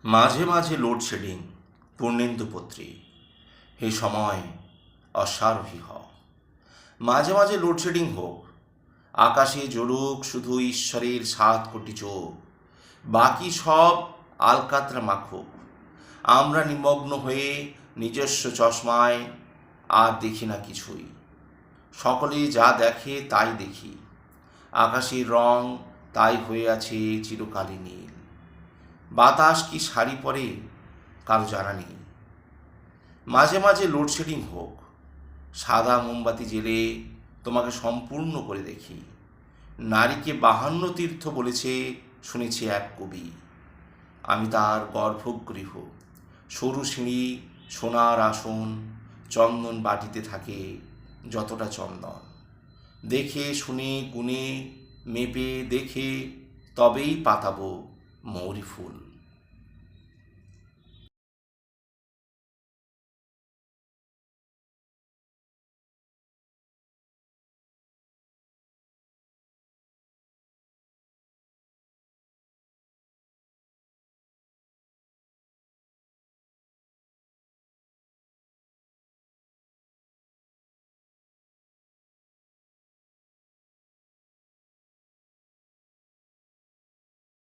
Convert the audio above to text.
মাঝে মাঝে লোডশেডিং। পূর্ণেন্দু পত্রী। হে সময় অশ্বারোহী হ। মাঝে মাঝে লোডশেডিং হোক, আকাশে জ্বলুক শুধু ঈশ্বরের 7 কোটি চোখ, বাকি সব আলকাতরা মাখুক। আমরা নিমগ্ন হয়ে নিজস্ব চশমায় আর দেখি না কিছুই। সকলে যা দেখে তাই দেখি। আকাশের রং তাই হয়ে আছে চিরকালই নীল। বাতাস কি শাড়ি পরে কারো জানা নেই। মাঝে মাঝে লোডশেডিং হোক, সাদা মোমবাতি জেলে তোমাকে সম্পূর্ণ করে দেখি। নারীকে 52 তীর্থ বলেছে শুনেছি এক কবি। আমি তার গর্ভগৃহ, সরু সিঁড়ি, সোনার আসন, চন্দন বাটিতে থাকে যতটা চন্দন। দেখে শুনে গুনে মেপে দেখে তবেই পাতাবো মৌরি ফুল।